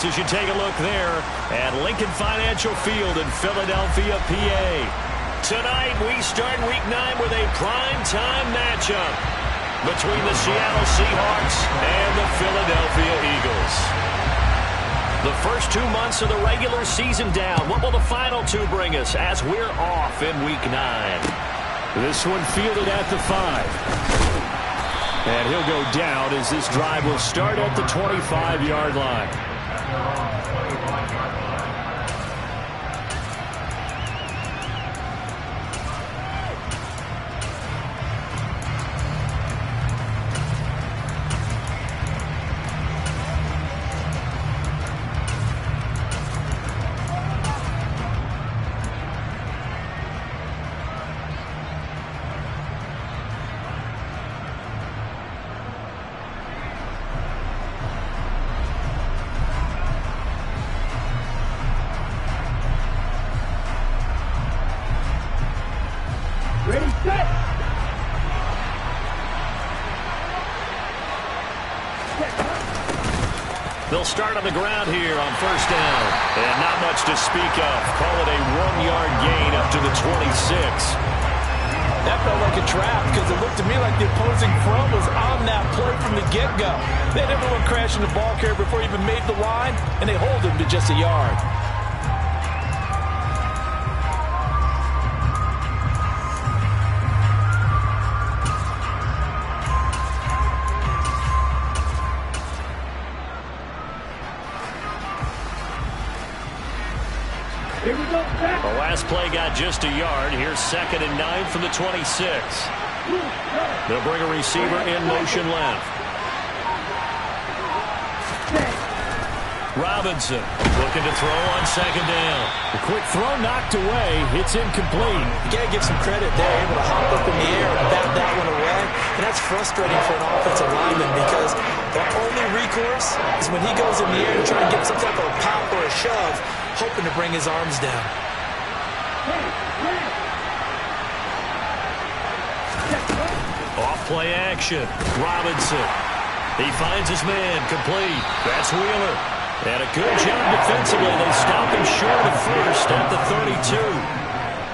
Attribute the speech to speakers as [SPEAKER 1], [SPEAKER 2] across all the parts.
[SPEAKER 1] As you take a look there at Lincoln Financial Field in Philadelphia, PA. Tonight, we start Week 9 with a primetime matchup between the Seattle Seahawks and the Philadelphia Eagles. The first 2 months of the regular season down. What will the final two bring us as we're off in Week 9?
[SPEAKER 2] This one fielded at the 5. And he'll go down as this drive will start at the 25-yard line.
[SPEAKER 1] They'll start on the ground here on first down. And not much to speak of. Call it a 1-yard gain up to the 26.
[SPEAKER 3] That felt like a trap because it looked to me like the opposing front was on that play from the get-go. They had everyone crashing the ball carrier before he even made the line, and they hold him to just a yard.
[SPEAKER 1] The last play got just a yard. Here's 2nd and 9 from the 26. They'll bring a receiver in motion left. Robinson looking to throw on 2nd down.
[SPEAKER 2] The quick throw knocked away. It's incomplete.
[SPEAKER 3] You got to give some credit. They're able to hop up in the air and bat that one away. And that's frustrating for an offensive lineman because the only recourse is when he goes in the air to try and get some type of a pop or a shove, hoping to bring his arms down.
[SPEAKER 1] Off play action. Robinson. He finds his man. Complete. That's Wheeler. And a good job defensively. They stop him short of first at the 32.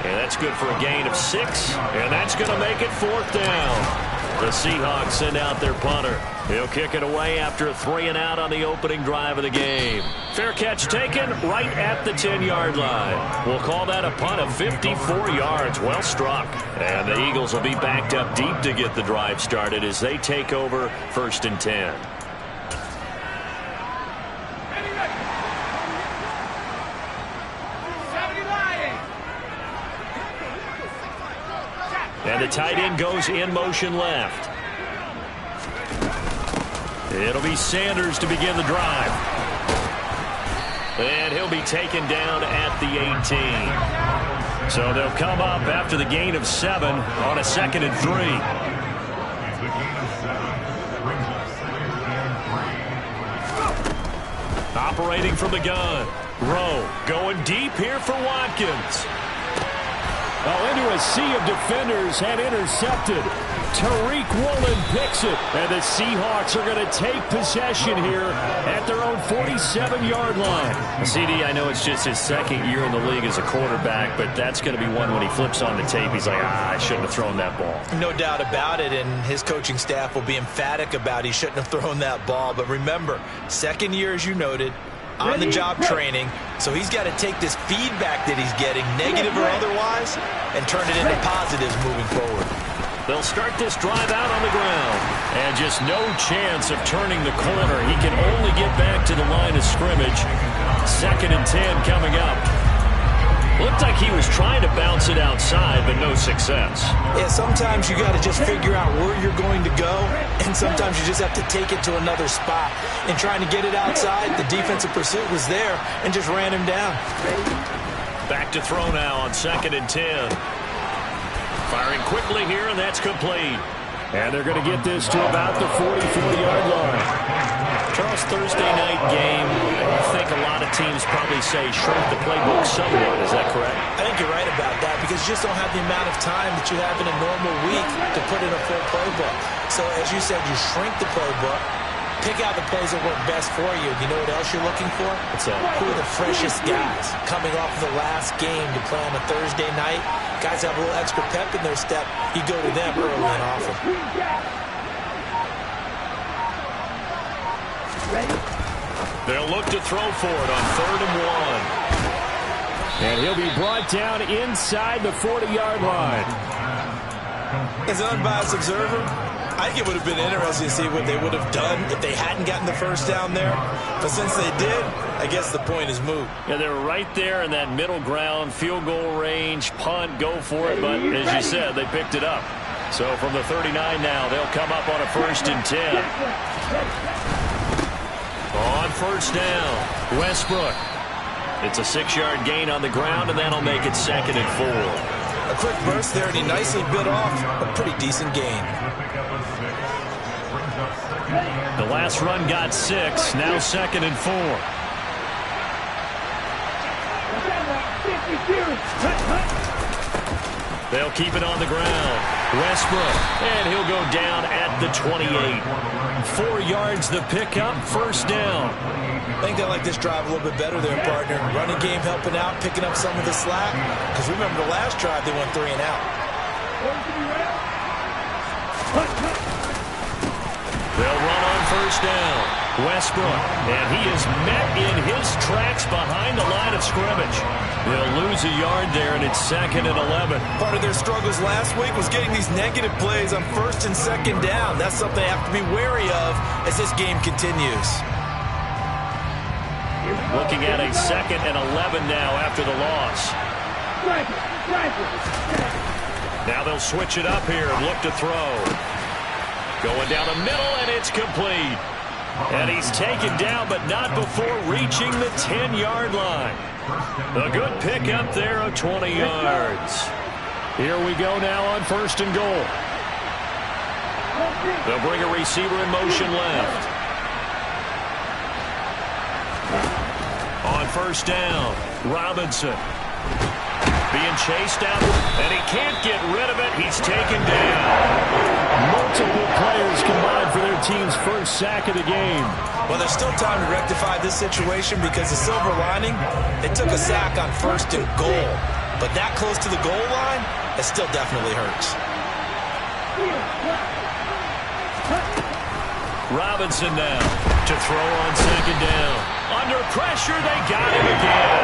[SPEAKER 1] And that's good for a gain of 6. And that's going to make it 4th down. The Seahawks send out their punter. He'll kick it away after a 3-and-out on the opening drive of the game. Fair catch taken right at the 10-yard line. We'll call that a punt of 54 yards. Well struck. And the Eagles will be backed up deep to get the drive started as they take over 1st and 10. And the tight end goes in motion left. It'll be Sanders to begin the drive. And he'll be taken down at the 18. So they'll come up after the gain of 7 on a 2nd and 3. Operating from the gun. Rowe going deep here for Watkins.
[SPEAKER 2] Well, into a sea of defenders and intercepted. Tariq Woolen picks it. And the Seahawks are going to take possession here at their own 47-yard line.
[SPEAKER 1] CD, I know it's just his 2nd year in the league as a quarterback, but that's going to be one when he flips on the tape. He's like, I shouldn't have thrown that ball.
[SPEAKER 3] No doubt about it, and his coaching staff will be emphatic about he shouldn't have thrown that ball. But remember, 2nd year, as you noted, on-the-job training, so he's got to take this feedback that he's getting, negative or otherwise, and turn it into positives moving forward.
[SPEAKER 1] They'll start this drive out on the ground. And just no chance of turning the corner. He can only get back to the line of scrimmage. 2nd and 10 coming up. Looked like he was trying to bounce it outside, but no success.
[SPEAKER 3] Yeah, sometimes you got to just figure out where you're going to go, and sometimes you just have to take it to another spot. And trying to get it outside, the defensive pursuit was there and just ran him down.
[SPEAKER 1] Back to throw now on 2nd and 10. Firing quickly here, and that's complete.
[SPEAKER 2] And they're going to get this to about the 44-yard line.
[SPEAKER 1] Charles, Thursday night game, I think a lot of teams probably say shrink the playbook somewhat. Is that correct?
[SPEAKER 3] I think you're right about that because you just don't have the amount of time that you have in a normal week to put in a full playbook. So, as you said, you shrink the playbook, pick out the plays that work best for you. You know what else you're looking for?
[SPEAKER 1] What's that?
[SPEAKER 3] Who are the freshest guys coming off of the last game to play on a Thursday night? Guys have a little extra pep in their step. You go to them early and often.
[SPEAKER 1] They'll look to throw for it on 3rd and 1.
[SPEAKER 2] And he'll be brought down inside the 40-yard line.
[SPEAKER 3] As an unbiased observer, I think it would have been interesting to see what they would have done if they hadn't gotten the first down there. But since they did, I guess the point is moot.
[SPEAKER 1] Yeah, they were right there in that middle ground, field goal range, punt, go for it. But as you said, they picked it up. So from the 39 now, they'll come up on a 1st and 10. On 1st down, Westbrook. It's a 6-yard gain on the ground, and that'll make it 2nd and 4.
[SPEAKER 3] A quick burst there, and he nicely bit off a pretty decent gain.
[SPEAKER 1] The last run got 6, now 2nd and 4. They'll keep it on the ground. Westbrook, and he'll go down at the 28. 4 yards the pickup, 1st down.
[SPEAKER 3] I think they like this drive a little bit better there, partner. Running game helping out, picking up some of the slack. Because remember the last drive, they went 3 and out.
[SPEAKER 1] They'll run on 1st down. Westbrook, and he is met in his tracks behind the line of scrimmage. They'll lose a yard there, and it's 2nd and 11.
[SPEAKER 3] Part of their struggles last week was getting these negative plays on 1st and 2nd down. That's something they have to be wary of as this game continues.
[SPEAKER 1] Looking at a 2nd and 11 now after the loss. Now they'll switch it up here and look to throw. Going down the middle, and it's complete. And he's taken down, but not before reaching the 10-yard line. A good pickup there of 20 yards.
[SPEAKER 2] Here we go now on 1st and goal.
[SPEAKER 1] They'll bring a receiver in motion left. On 1st down, Robinson. Being chased out, and he can't get rid of it. He's taken down.
[SPEAKER 2] Multiple players combined for their team's first sack of the game.
[SPEAKER 3] Well, there's still time to rectify this situation because the silver lining, they took a sack on 1st and goal. But that close to the goal line, it still definitely hurts.
[SPEAKER 1] Robinson now to throw on 2nd down. Under pressure, they got him again.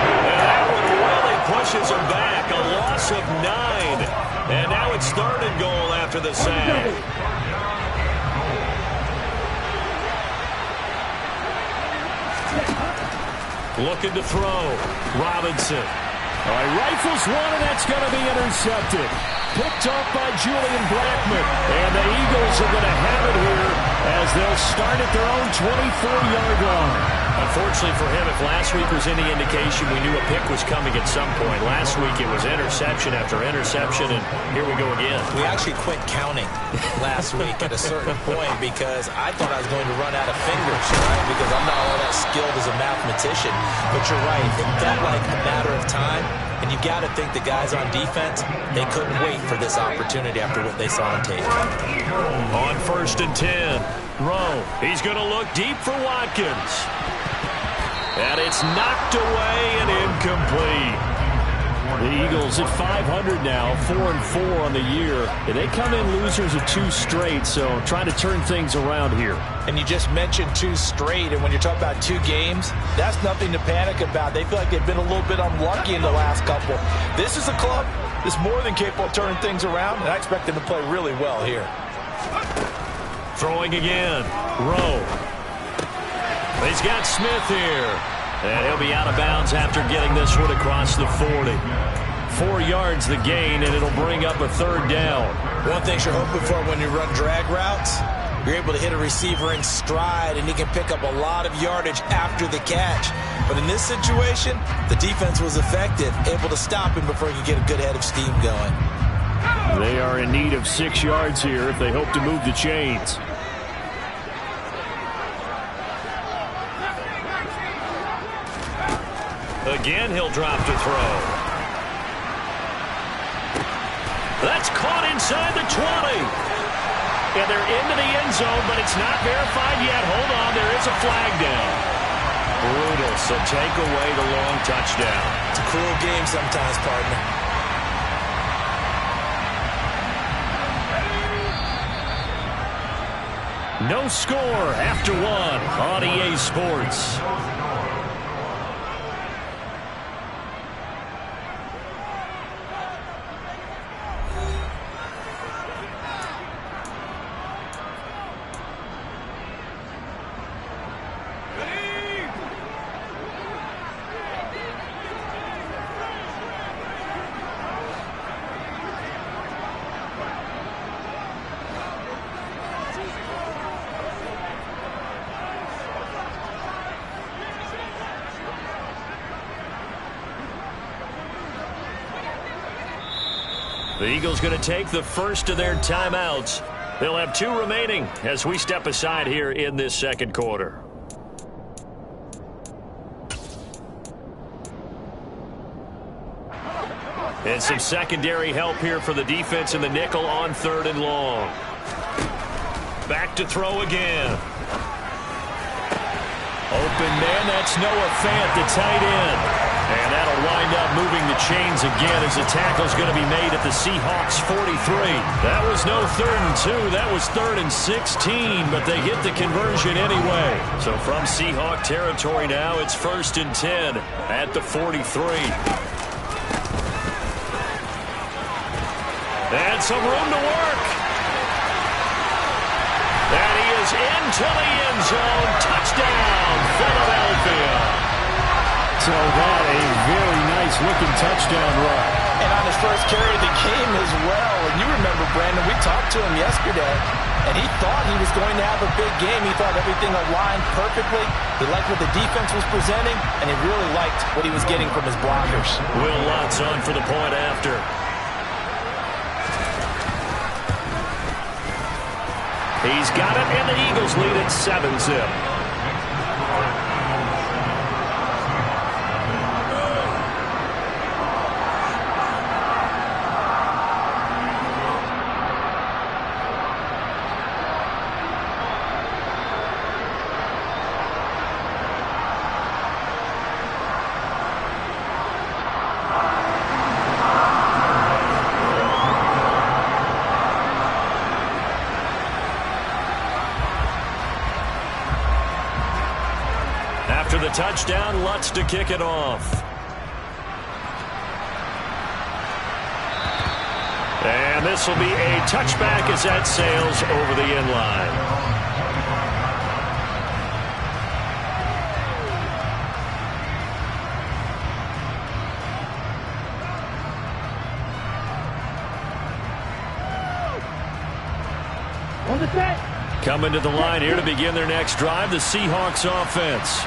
[SPEAKER 1] And that one really pushes him back. A loss of 9. And now it's 3rd and goal after the sack. Looking to throw. Robinson.
[SPEAKER 2] All right, rifles one, and that's going to be intercepted. Picked off by Julian Blackmon. And the Eagles are going to have it here as they'll start at their own 24-yard line.
[SPEAKER 1] Unfortunately for him, if last week was any indication, we knew a pick was coming at some point. Last week it was interception after interception, and here we go again.
[SPEAKER 3] We actually quit counting last week at a certain point because I thought I was going to run out of fingers, right? Because I'm not all that skilled as a mathematician. But you're right, it felt like a matter of time. And you got to think the guys on defense, they couldn't wait for this opportunity after what they saw on tape.
[SPEAKER 1] On 1st and 10, Rowe. He's going to look deep for Watkins. And it's knocked away and incomplete.
[SPEAKER 2] The Eagles at 500 now, 4-4 on the year. And they come in losers of 2 straight, so trying to turn things around here.
[SPEAKER 3] And you just mentioned 2 straight, and when you're talking about 2 games, that's nothing to panic about. They feel like they've been a little bit unlucky in the last couple. This is a club that's more than capable of turning things around, and I expect them to play really well here.
[SPEAKER 1] Throwing again, Rowe. He's got Smith here. And he'll be out of bounds after getting this one across the 40. 4 yards the gain, and it'll bring up a 3rd down.
[SPEAKER 3] One thing you're hoping for when you run drag routes, you're able to hit a receiver in stride, and he can pick up a lot of yardage after the catch. But in this situation, the defense was effective, able to stop him before he could get a good head of steam going.
[SPEAKER 2] They are in need of 6 yards here if they hope to move the chains.
[SPEAKER 1] Again, he'll drop to throw. That's caught inside the 20.
[SPEAKER 2] and they're into the end zone, but it's not verified yet. Hold on, there is a flag down.
[SPEAKER 1] Brutal, so take away the long touchdown.
[SPEAKER 3] It's a cruel game sometimes, partner.
[SPEAKER 2] No score after one on EA Sports. The Eagles going to take the first of their timeouts. They'll have 2 remaining as we step aside here in this second quarter. And some secondary help here for the defense in the nickel on 3rd and long. Back to throw again. Open man, that's Noah Fant, the tight end. And that'll wind up moving the chains again as the tackle's going to be made at the Seahawks 43. That was no 3rd and 2. That was 3rd and 16, but they hit the conversion anyway. So from Seahawk territory now, it's 1st and 10 at the 43. And some room to work. And he is into the end zone. Touchdown, Philadelphia. So that a very nice-looking touchdown run.
[SPEAKER 3] And on his first carry of the game as well. And you remember, Brandon, we talked to him yesterday, and he thought he was going to have a big game. He thought everything aligned perfectly. He liked what the defense was presenting, and he really liked what he was getting from his blockers.
[SPEAKER 1] Will Lutz on for the point after. He's got it, and the Eagles lead at 7-zip. After the touchdown, Lutz to kick it off. And this will be a touchback as that sails over the end line. Coming to the line here to begin their next drive, the Seahawks offense.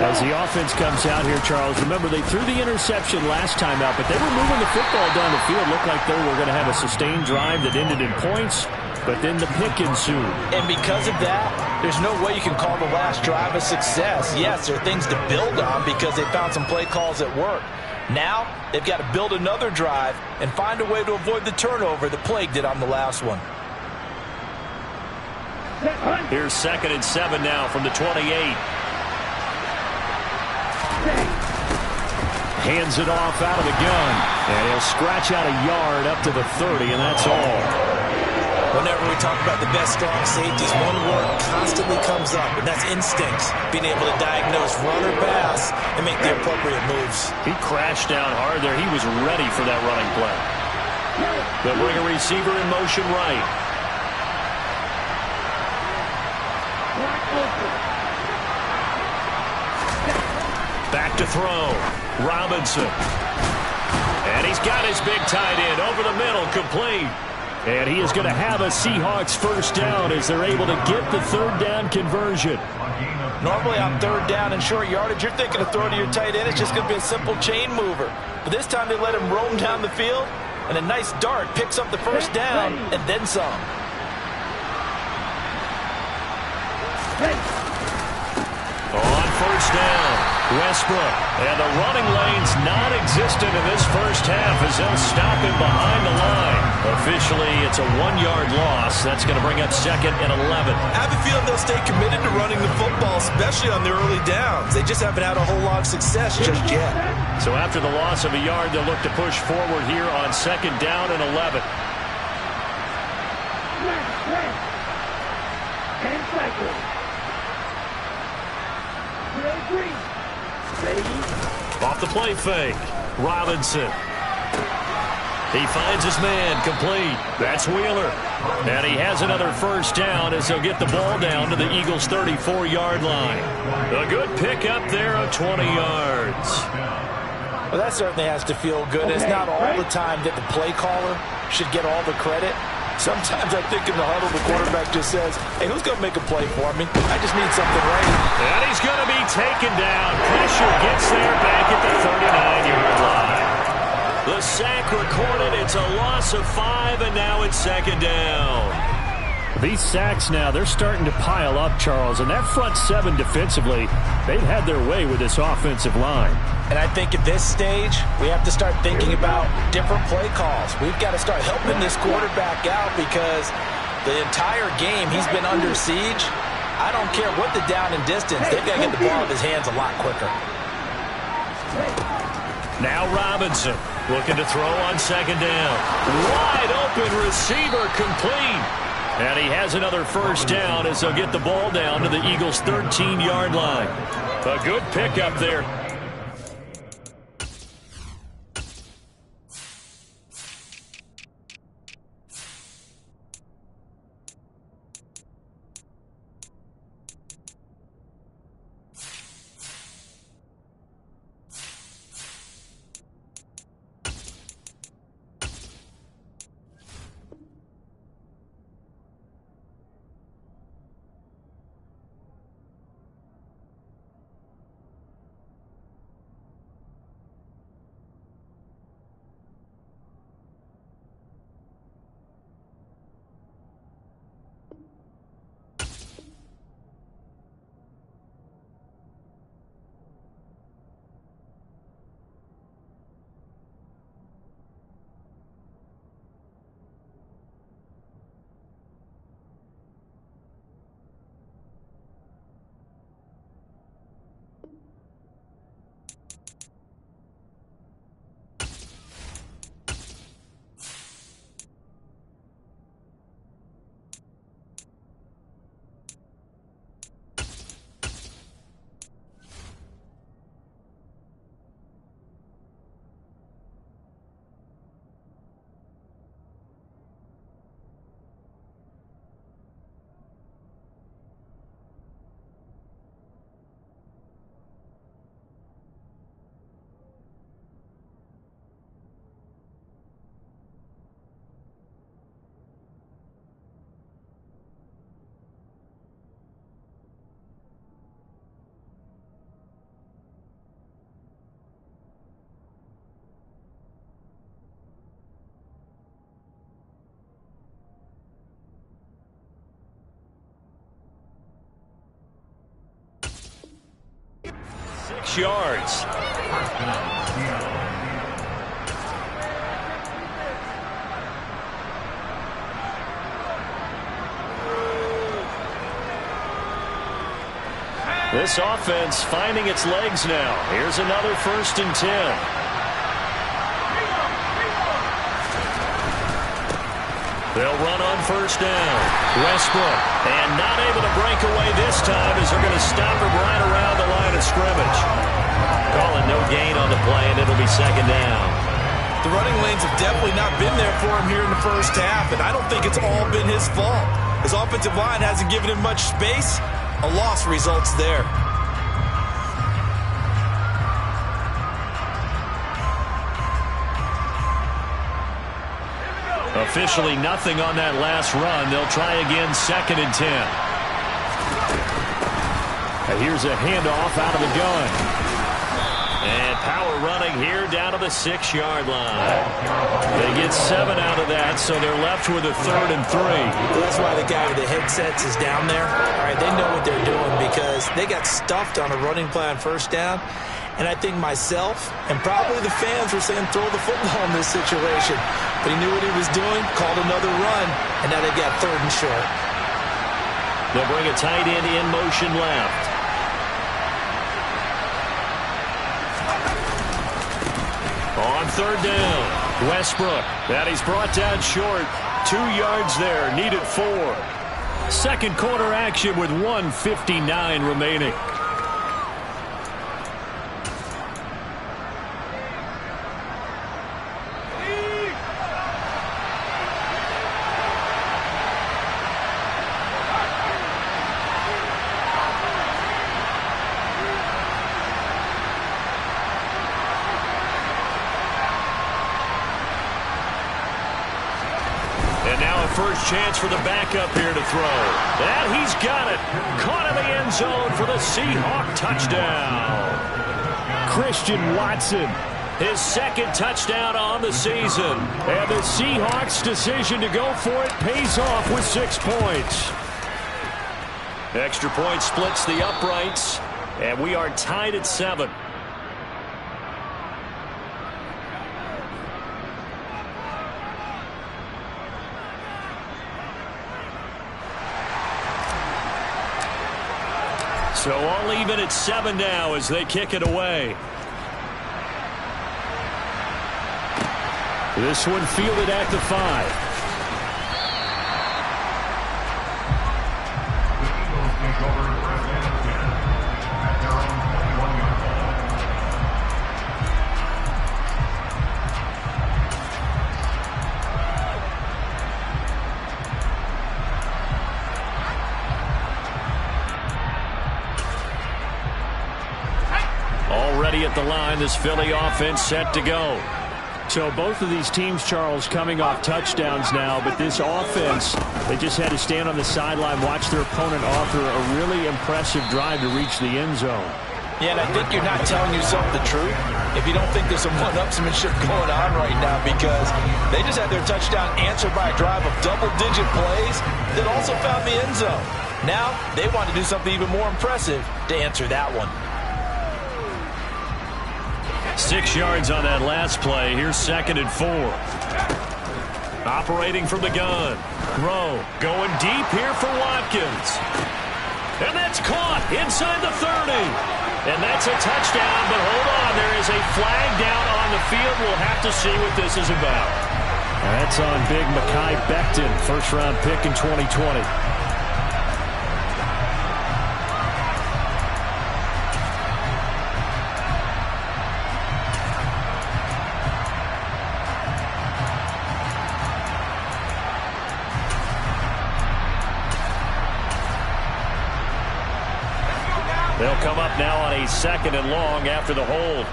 [SPEAKER 2] As the offense comes out here, Charles, remember they threw the interception last time out, but they were moving the football down the field. Looked like they were going to have a sustained drive that ended in points, but then the pick ensued.
[SPEAKER 3] And because of that, there's no way you can call the last drive a success. Yes, there are things to build on because they found some play calls that work. Now, they've got to build another drive and find a way to avoid the turnover that plagued it on the last one.
[SPEAKER 1] Here's 2nd and 7 now from the 28.
[SPEAKER 2] Hands it off out of the gun. And he'll scratch out a yard up to the 30, and that's all.
[SPEAKER 3] Whenever we talk about the best strong safeties, one word constantly comes up, and that's instincts. Being able to diagnose run or pass and make the appropriate moves.
[SPEAKER 1] He crashed down hard there. He was ready for that running play. They'll bring a receiver in motion right. Back to throw. Robinson. And he's got his big tight end over the middle, complete.
[SPEAKER 2] And he is going to have a Seahawks first down as they're able to get the 3rd down conversion.
[SPEAKER 3] Normally on 3rd down and short yardage, you're thinking of throw to your tight end. It's just going to be a simple chain mover. But this time they let him roam down the field, and a nice dart picks up the first down and then some.
[SPEAKER 1] On 1st down. Westbrook. And the running lane's non-existent in this first half as they'll stop him behind the line. Officially, it's a 1-yard loss. That's going to bring up second and 11.
[SPEAKER 3] I have a feeling they'll stay committed to running the football, especially on their early downs. They just haven't had a whole lot of success just yet.
[SPEAKER 2] So after the loss of a yard, they'll look to push forward here on second down and 11.
[SPEAKER 1] Off the play fake. Robinson. He finds his man complete. That's Wheeler. And he has another first down as they'll get the ball down to the Eagles' 34-yard line. A good pickup there of 20 yards.
[SPEAKER 3] Well, that certainly has to feel good. It's not all the time that the play caller should get all the credit. Sometimes I think in the huddle, the quarterback just says, hey, who's going to make a play for me? I just need something ready.
[SPEAKER 1] And he's going to be taken down. Pressure gets there back at the 39-yard line. The sack recorded. It's a loss of 5, and now it's second down.
[SPEAKER 2] These sacks now, they're starting to pile up, Charles. And that front seven defensively, they've had their way with this offensive line.
[SPEAKER 3] And I think at this stage, we have to start thinking about different play calls. We've got to start helping this quarterback out because the entire game he's been under siege. I don't care what the down and distance. They've got to get the ball out of his hands a lot quicker.
[SPEAKER 1] Now Robinson looking to throw on second down. Wide open receiver complete. And he has another first down as they'll get the ball down to the Eagles' 13-yard line. A good pickup there. Yards. This offense finding its legs now. Here's another 1st and 10. They'll run on first down. Westbrook. And not able to break away this time as they're going to stop him right around the line of scrimmage. Calling no gain on the play, and it'll be second down.
[SPEAKER 3] The running lanes have definitely not been there for him here in the first half, and I don't think it's all been his fault. His offensive line hasn't given him much space. A loss results there.
[SPEAKER 1] Officially nothing on that last run. They'll try again, 2nd and 10.
[SPEAKER 2] And here's a handoff out of the gun.
[SPEAKER 1] And power running here down to the 6-yard line. They get 7 out of that, so they're left with a 3rd and 3.
[SPEAKER 3] That's why the guy with the headsets is down there. All right, they know what they're doing because they got stuffed on a running play on 1st down. And I think myself and probably the fans were saying throw the football in this situation. But he knew what he was doing, called another run, and now they got 3rd and short.
[SPEAKER 1] They'll bring a tight end in motion left. On 3rd down, Westbrook. That he's brought down short. 2 yards there, needed 4. 2nd quarter action with 1:59 remaining. First chance for the backup here to throw. And he's got it. Caught in the end zone for the Seahawk touchdown.
[SPEAKER 2] Christian Watson.
[SPEAKER 1] His 2nd touchdown on the season.
[SPEAKER 2] And the Seahawks' decision to go for it pays off with 6 points.
[SPEAKER 1] Extra point splits the uprights. And we are tied at 7. So all even at 7 now as they kick it away.
[SPEAKER 2] This one fielded at the 5.
[SPEAKER 1] Already at the line, this Philly offense set to go.
[SPEAKER 2] So both of these teams, Charles, coming off touchdowns now, but this offense, they just had to stand on the sideline, watch their opponent author a really impressive drive to reach the end zone.
[SPEAKER 3] Yeah, and I think you're not telling yourself the truth if you don't think there's some one-upsmanship going on right now, because they just had their touchdown answered by a drive of double-digit plays that also found the end zone. Now they want to do something even more impressive to answer that one.
[SPEAKER 1] 6 yards on that last play. Here's 2nd and 4. Operating from the gun. Rowe going deep here for Watkins. And that's caught inside the 30. And that's a touchdown, but hold on. There is a flag down on the field. We'll have to see what this is about.
[SPEAKER 2] That's on big Mekhi Becton, 1st-round pick in 2020.
[SPEAKER 1] They'll come up now on a 2nd and long after the hold.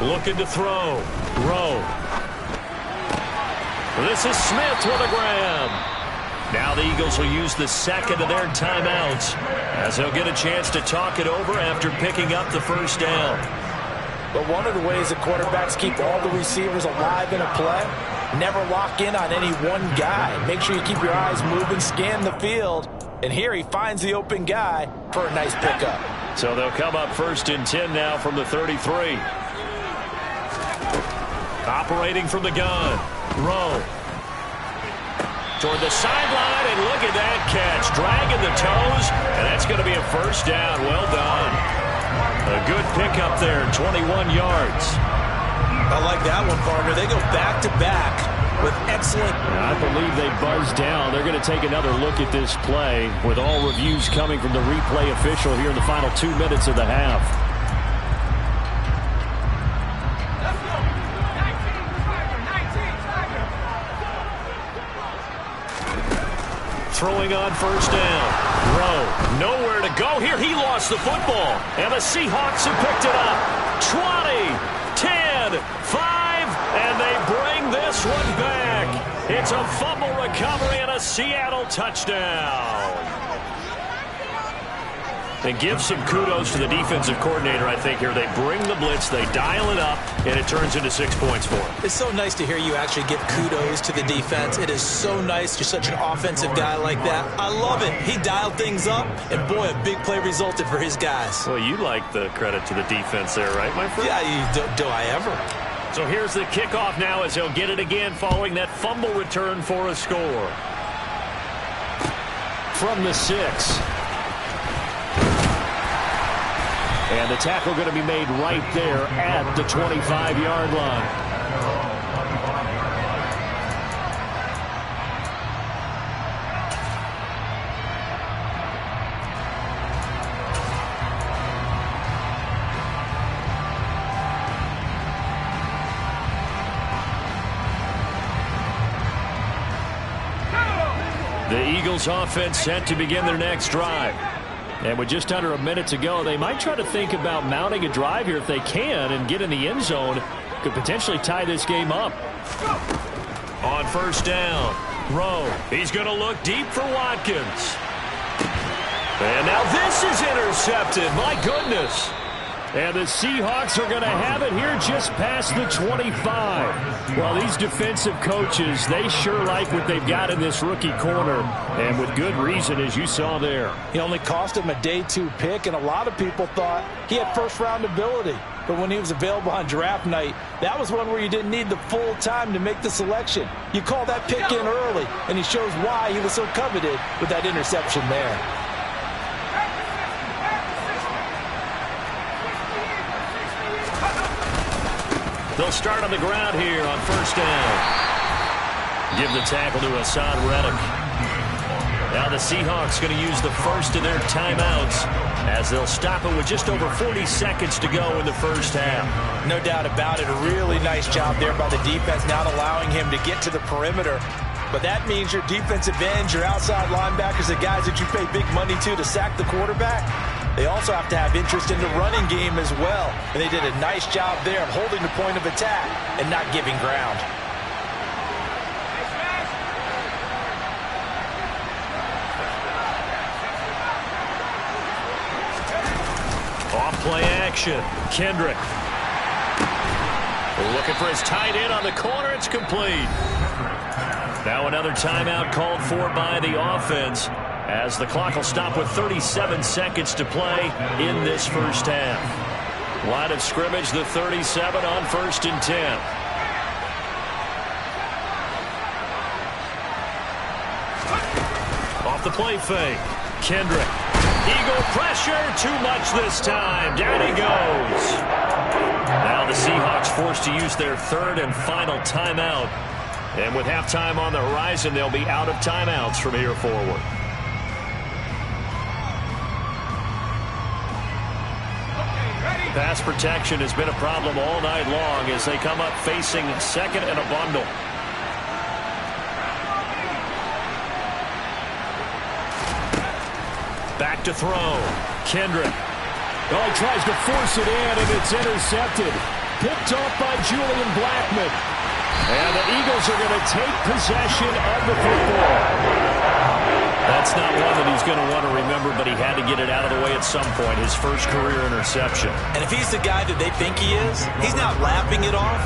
[SPEAKER 1] Looking to throw. Rowe. This is Smith with a grab. Now the Eagles will use the 2nd of their timeouts as they'll get a chance to talk it over after picking up the 1st down.
[SPEAKER 3] But one of the ways that quarterbacks keep all the receivers alive in a play, never lock in on any one guy. Make sure you keep your eyes moving, scan the field. And here he finds the open guy for a nice pickup.
[SPEAKER 1] So they'll come up 1st and 10 now from the 33. Operating from the gun. Rowe. Toward the sideline, and look at that catch. Dragging the toes, and that's going to be a 1st down. Well done. A good pickup there, 21 yards.
[SPEAKER 3] I like that one, partner. They go back-to-back. With excellent.
[SPEAKER 2] I believe they buzzed down. They're going to take another look at this play with all reviews coming from the replay official here in the final 2 minutes of the half.
[SPEAKER 1] Throwing on 1st down. Rowe, nowhere to go here. He lost the football. And the Seahawks have picked it up. 20, 10, 5, and they bring this one back. It's a fumble recovery and a Seattle touchdown. And give some kudos to the defensive coordinator, I think, here. They bring the blitz, they dial it up, and it turns into 6 points for them.
[SPEAKER 3] It's so nice to hear you actually give kudos to the defense. It is so nice. You're such an offensive guy like that. I love it. He dialed things up, and boy, a big play resulted for his guys.
[SPEAKER 1] Well, you like the credit to the defense there, right, my friend?
[SPEAKER 3] Yeah, do I ever?
[SPEAKER 1] So here's the kickoff now as he'll get it again following that fumble return for a score.
[SPEAKER 2] From the 6. And the tackle going to be made right there at the 25-yard line.
[SPEAKER 1] The Eagles offense set to begin their next drive.
[SPEAKER 2] And with just under a minute to go, they might try to think about mounting a drive here if they can and get in the end zone. Could potentially tie this game up.
[SPEAKER 1] On first down, Rowe. He's going to look deep for Watkins. And now this is intercepted. My goodness.
[SPEAKER 2] And the Seahawks are going to have it here just past the 25. Well, these defensive coaches, they sure like what they've got in this rookie corner. And with good reason, as you saw there.
[SPEAKER 4] He only cost him a day 2 pick, and a lot of people thought he had first-round ability. But when he was available on draft night, that was one where you didn't need the full time to make the selection. You call that pick in early, and he shows why he was so coveted with that interception there.
[SPEAKER 1] They'll start on the ground here on first down. Give the tackle to Haason Reddick. Now the Seahawks going to use the first of their timeouts as they'll stop it with just over 40 seconds to go in the first half.
[SPEAKER 3] No doubt about it. A really nice job there by the defense, not allowing him to get to the perimeter. But that means your defensive ends, your outside linebackers, the guys that you pay big money to sack the quarterback, they also have to have interest in the running game as well. And they did a nice job there of holding the point of attack and not giving ground.
[SPEAKER 1] Off play action. Kendrick. Looking for his tight end on the corner. It's complete. Now another timeout called for by the offense as the clock will stop with 37 seconds to play in this first half. Line of scrimmage, the 37 on first and 10. Off the play fake. Kendrick. Eagle pressure. Too much this time. Down he goes. Now the Seahawks forced to use their third and final timeout. And with halftime on the horizon, they'll be out of timeouts from here forward. Pass protection has been a problem all night long as they come up facing second and a bundle. Back to throw. Kendrick.
[SPEAKER 2] Oh, he tries to force it in, and it's intercepted. Picked off by Julian Blackmon. And the Eagles are going to take possession of the football.
[SPEAKER 1] That's not one that he's going to want to remember, but he had to get it out of the way at some point. His first career interception.
[SPEAKER 3] And if he's the guy that they think he is, he's not lapping it off,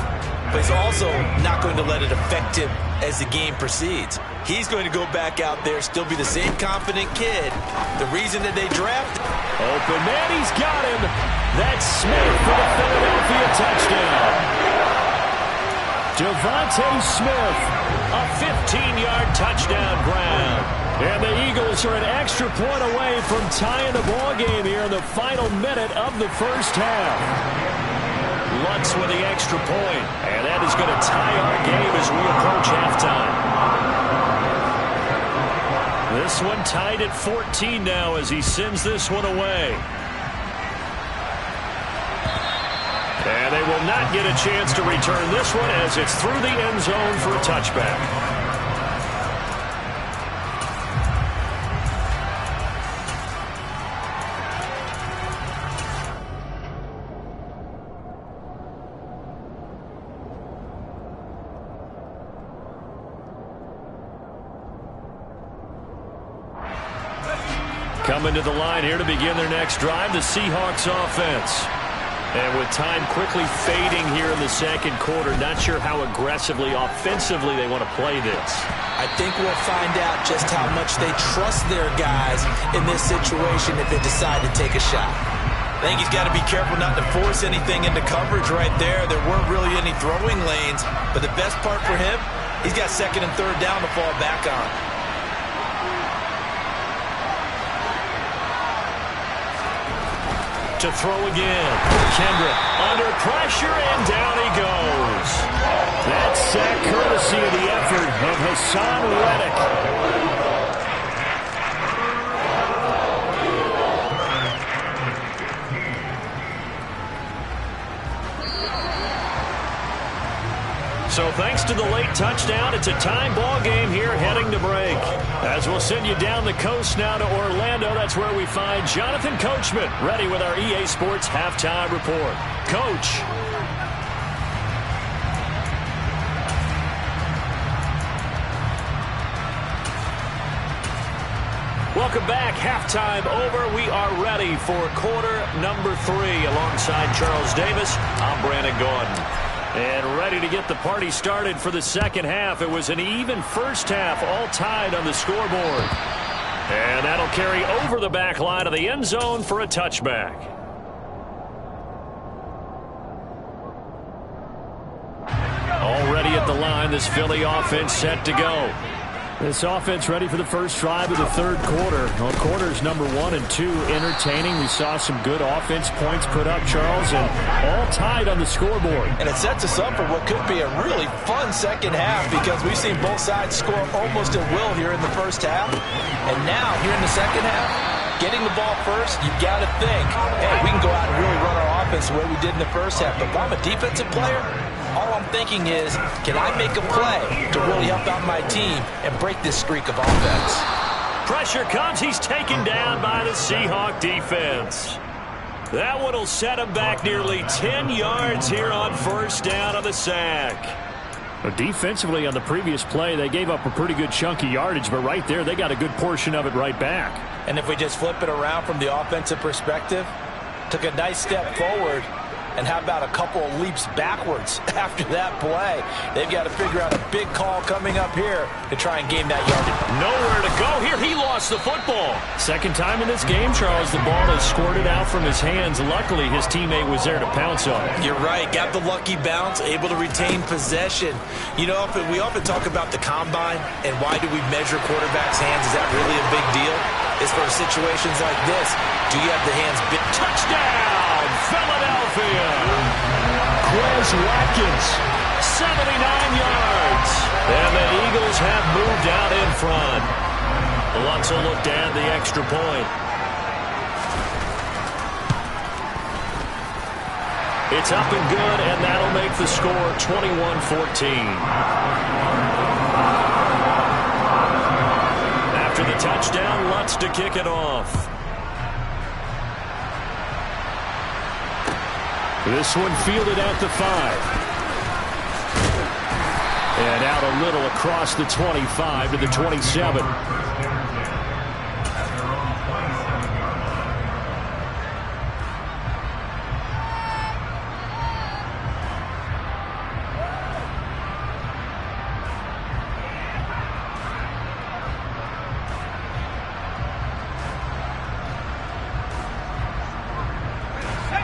[SPEAKER 3] but he's also not going to let it affect him as the game proceeds. He's going to go back out there, still be the same confident kid. The reason that they drafted.
[SPEAKER 2] Open man, he's got him. That's Smith for the Philadelphia touchdown. Devontae Smith,
[SPEAKER 1] a 15-yard touchdown grab.
[SPEAKER 2] And the Eagles are an extra point away from tying the ball game here in the final minute of the first half.
[SPEAKER 1] Lutz with the extra point, and that is going to tie our game as we approach halftime. This one tied at 14 now as he sends this one away. And they will not get a chance to return this one as it's through the end zone for a touchback.
[SPEAKER 2] Coming to the line here to begin their next drive, the Seahawks offense. And with time quickly fading here in the second quarter, not sure how aggressively, offensively they want to play this.
[SPEAKER 3] I think we'll find out just how much they trust their guys in this situation if they decide to take a shot. I think he's got to be careful not to force anything into coverage right there. There weren't really any throwing lanes, but the best part for him, he's got second and third down to fall back on.
[SPEAKER 2] To throw again. Kendrick under pressure, and down he goes. That sack courtesy of the effort of Hassan Reddick. So thanks to the late touchdown, it's a time ball game here heading to break. As we'll send you down the coast now to Orlando, that's where we find Jonathan Coachman ready with our EA Sports Halftime Report. Coach. Welcome back. Halftime over. We are ready for quarter number 3 alongside Charles Davis. I'm Brandon Gordon. And ready to get the party started for the second half. It was an even first half, all tied on the scoreboard. And that'll carry over the back line of the end zone for a touchback. Already at the line, this Philly offense set to go. This offense ready for the first drive of the third quarter. Well, quarters number 1 and 2 entertaining. We saw some good offense points put up, Charles, and all tied on the scoreboard.
[SPEAKER 3] And it sets us up for what could be a really fun second half because we've seen both sides score almost at will here in the first half. And now, here in the second half, getting the ball first, you've got to think, hey, we can go out and really run our offense the way we did in the first half. But if I'm a defensive player, all I'm thinking is, can I make a play to really help out my team and break this streak of offense?
[SPEAKER 2] Pressure comes. He's taken down by the Seahawk defense. That one will set him back nearly 10 yards here on first down of the sack. Defensively on the previous play, they gave up a pretty good chunk of yardage, but right there, they got a good portion of it right back.
[SPEAKER 3] And if we just flip it around from the offensive perspective, took a nice step forward, and how about a couple of leaps backwards after that play? They've got to figure out a big call coming up here to try and gain that yardage.
[SPEAKER 2] Nowhere to go here. He lost the football. Second time in this game, Charles, the ball has squirted out from his hands. Luckily, his teammate was there to pounce on it.
[SPEAKER 3] You're right. Got the lucky bounce, able to retain possession. You know, we often talk about the combine and why do we measure quarterbacks' hands? Is that really a big deal? It's for situations like this. Do you have the hands big?
[SPEAKER 2] Touchdown, Philadelphia. Quez Watkins, 79 yards. And the Eagles have moved out in front. Lutz will look to add the extra point. It's up and good, and that'll make the score 21-14. After the touchdown, Lutz to kick it off. This one fielded at the 5. And out a little across the 25 to the 27.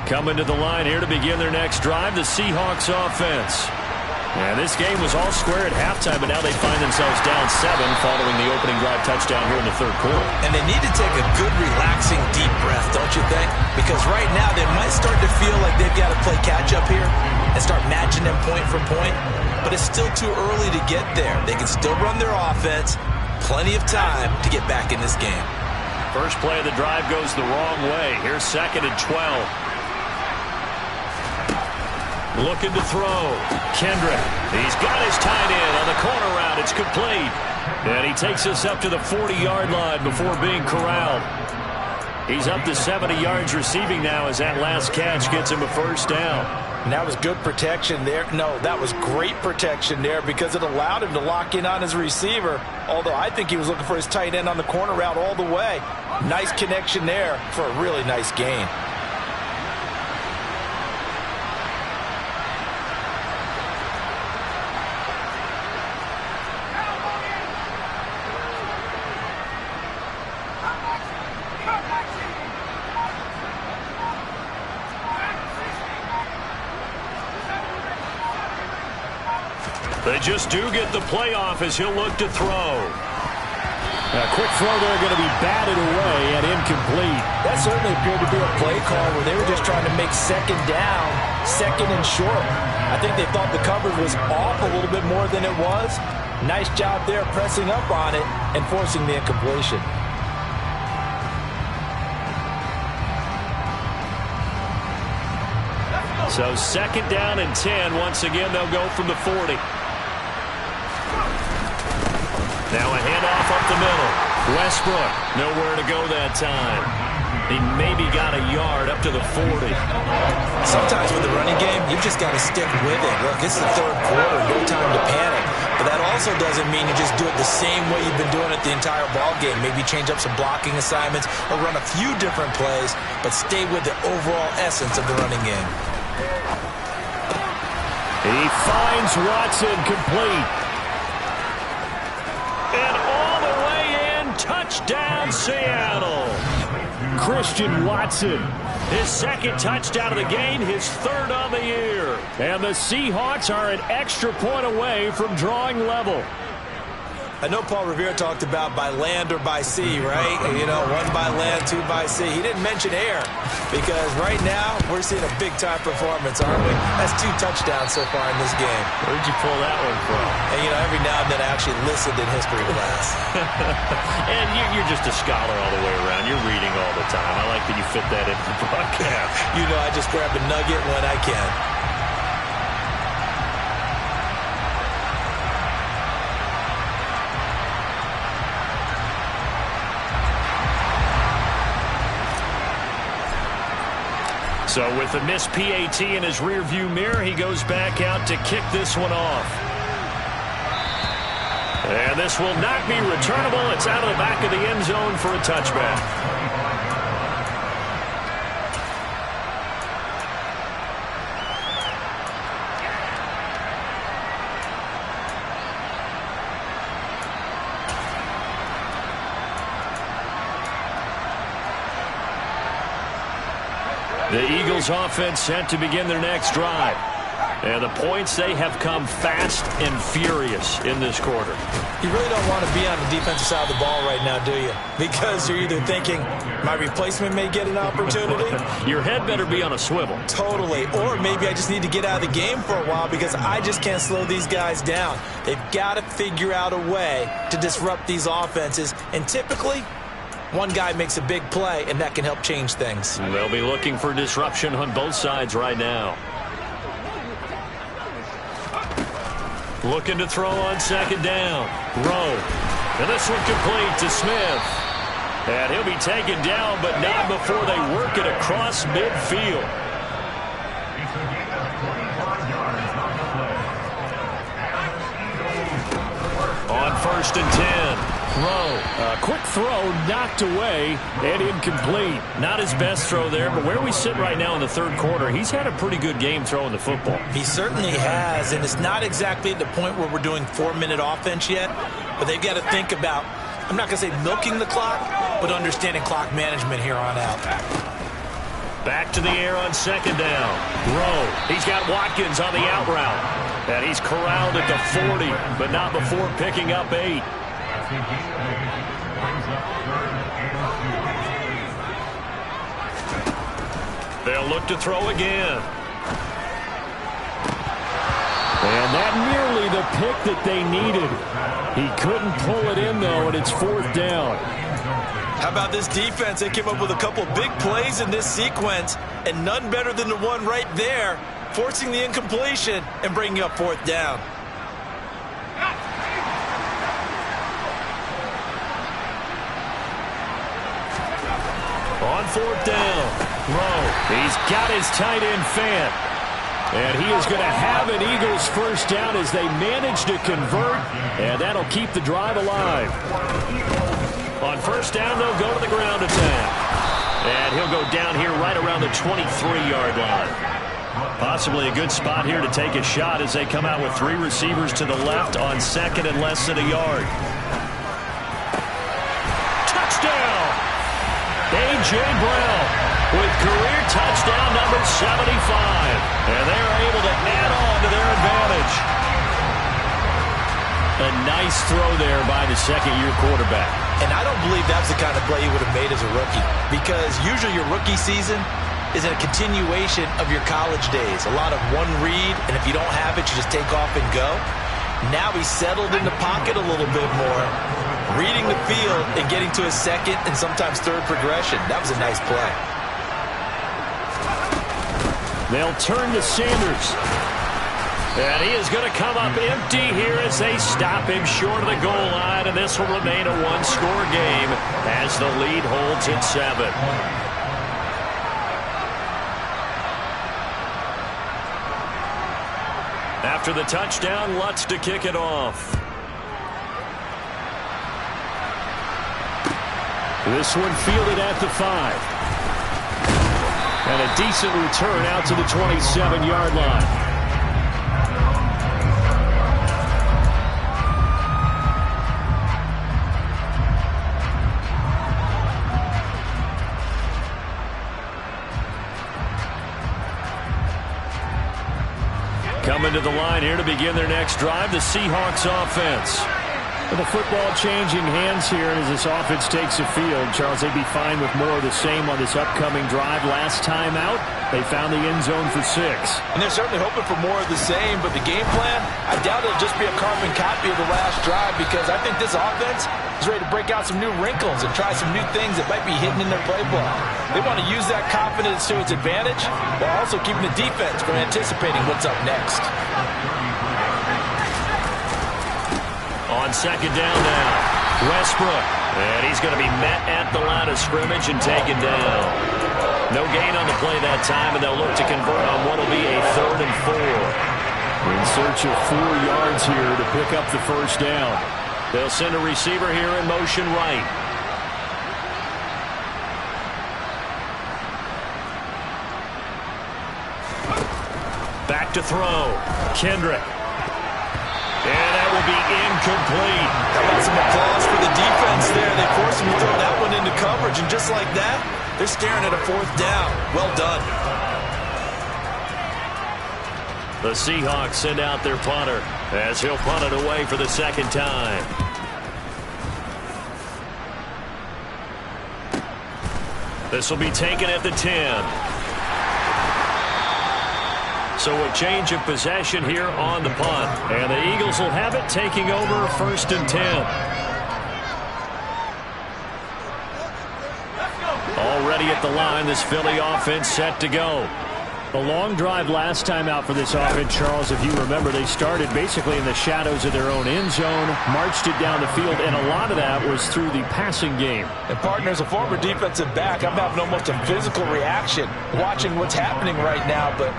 [SPEAKER 2] Coming to the line here to begin their next drive, the Seahawks offense. And this game was all square at halftime, but now they find themselves down 7 following the opening drive touchdown here in the third quarter.
[SPEAKER 3] And they need to take a good, relaxing, deep breath, don't you think? Because right now they might start to feel like they've got to play catch-up here and start matching them point for point. But it's still too early to get there. They can still run their offense. Plenty of time to get back in this game.
[SPEAKER 2] First play of the drive goes the wrong way. Here's 2nd and 12. Looking to throw. Kendrick. He's got his tight end on the corner route. It's complete. And he takes us up to the 40-yard line before being corralled. He's up to 70 yards receiving now as that last catch gets him a first down.
[SPEAKER 3] And that was good protection there. No, that was great protection there because it allowed him to lock in on his receiver. Although I think he was looking for his tight end on the corner route all the way. Nice connection there for a really nice gain.
[SPEAKER 1] They just do get the playoff as he'll look to throw.
[SPEAKER 2] A quick throw there going to be batted away and incomplete.
[SPEAKER 4] That certainly appeared to be a play call where they were just trying to make second down, second and short. I think they thought the coverage was off a little bit more than it was. Nice job there pressing up on it and forcing the incompletion.
[SPEAKER 1] So second down and 10. Once again, they'll go from the 40. Now a handoff up the middle. Westbrook, nowhere to go that time. He maybe got a yard up to the 40.
[SPEAKER 3] Sometimes with the running game, you've just got to stick with it. Look, it's the third quarter, no time to panic. But that also doesn't mean you just do it the same way you've been doing it the entire ball game. Maybe change up some blocking assignments or run a few different plays, but stay with the overall essence of the running game.
[SPEAKER 2] He finds Watson complete.
[SPEAKER 1] And all the way in, touchdown Seattle.
[SPEAKER 2] Christian Watson.
[SPEAKER 1] His second touchdown of the game, his third on the year.
[SPEAKER 2] And the Seahawks are an extra point away from drawing level.
[SPEAKER 3] I know Paul Revere talked about by land or by sea, right? You know, one by land, two by sea. He didn't mention air because right now we're seeing a big-time performance, aren't we? That's 2 touchdowns so far in this game.
[SPEAKER 1] Where'd you pull that one from?
[SPEAKER 3] And, you know, every now and then I actually listened in history class.
[SPEAKER 1] And you're just a scholar all the way around. You're reading all the time. I like that you fit that into the broadcast.
[SPEAKER 3] You know, I just grab a nugget when I can.
[SPEAKER 1] So with a missed PAT in his rearview mirror, he goes back out to kick this one off. And this will not be returnable. It's out of the back of the end zone for a touchback. The Eagles offense set to begin their next drive. And the points, they have come fast and furious in this quarter.
[SPEAKER 3] You really don't want to be on the defensive side of the ball right now, do you? Because you're either thinking, my replacement may get an opportunity.
[SPEAKER 1] Your head better be on a swivel.
[SPEAKER 3] Totally. Or maybe I just need to get out of the game for a while because I just can't slow these guys down. They've got to figure out a way to disrupt these offenses. And typically, one guy makes a big play, and that can help change things.
[SPEAKER 1] They'll be looking for disruption on both sides right now. Looking to throw on second down. Rowe. And this one complete to Smith. And he'll be taken down, but not before they work it across midfield. On first and 10. Rowe.
[SPEAKER 2] A quick throw knocked away and incomplete.
[SPEAKER 1] Not his best throw there, but where we sit right now in the third quarter, he's had a pretty good game throwing the football.
[SPEAKER 3] He certainly has, and it's not exactly at the point where we're doing 4-minute offense yet, but they've got to think about, I'm not going to say milking the clock, but understanding clock management here on out.
[SPEAKER 1] Back to the air on second down. Rowe. He's got Watkins on the out route. And he's corralled at the 40, but not before picking up 8. They'll look to throw again.
[SPEAKER 2] And that nearly the pick that they needed. He couldn't pull it in, though, and it's fourth down.
[SPEAKER 3] How about this defense? They came up with a couple big plays in this sequence, and none better than the one right there, forcing the incompletion and bringing up fourth down.
[SPEAKER 1] On fourth down, Rowe.
[SPEAKER 2] He's got his tight end Fant. And he is going to have an Eagles first down as they manage to convert, and that'll keep the drive alive.
[SPEAKER 1] On first down, they'll go to the ground attack. And he'll go down here right around the 23-yard line. Possibly a good spot here to take a shot as they come out with 3 receivers to the left on second and less than a yard. Touchdown! A.J. Brown with career touchdown number 75. And they're able to add on to their advantage. A nice throw there by the second-year quarterback.
[SPEAKER 3] And I don't believe that's the kind of play he would have made as a rookie, because usually your rookie season is a continuation of your college days. A lot of one read, and if you don't have it, you just take off and go. Now he's settled in the pocket a little bit more, reading the field and getting to his second and sometimes third progression. That was a nice play.
[SPEAKER 2] They'll turn to Sanders.
[SPEAKER 1] And he is going to come up empty here as they stop him short of the goal line, and this will remain a one-score game as the lead holds at 7. After the touchdown, Lutz to kick it off.
[SPEAKER 2] This one fielded at the 5. And a decent return out to the 27-yard line.
[SPEAKER 1] Coming to the line here to begin their next drive, the Seahawks offense.
[SPEAKER 2] With the football changing hands here as this offense takes the field, Charles, they'd be fine with more of the same on this upcoming drive. Last time out, they found the end zone for 6.
[SPEAKER 4] And they're certainly hoping for more of the same, but the game plan, I doubt it'll just be a carbon copy of the last drive, because I think this offense is ready to break out some new wrinkles and try some new things that might be hidden in their playbook. They want to use that confidence to its advantage while also keeping the defense from anticipating what's up next.
[SPEAKER 1] On second down now, Westbrook. And he's going to be met at the line of scrimmage and taken down. No gain on the play that time, and they'll look to convert on what will be a 3rd and 4.
[SPEAKER 2] In search of 4 yards here to pick up the first down.
[SPEAKER 1] They'll send a receiver here in motion right. Back to throw. Kendrick. And that will be incomplete.
[SPEAKER 3] How about some applause for the defense there? They forced him to throw that one into coverage, and just like that, they're staring at a 4th down. Well done.
[SPEAKER 1] The Seahawks send out their punter as he'll punt it away for the second time. This will be taken at the 10. So a change of possession here on the punt. And the Eagles will have it, taking over 1st and 10. Already at the line, this Philly offense set to go.
[SPEAKER 2] A long drive last time out for this offense, Charles. If you remember, they started basically in the shadows of their own end zone, marched it down the field, and a lot of that was through the passing game.
[SPEAKER 4] And partner, as a former defensive back, I'm having almost a physical reaction watching what's happening right now, but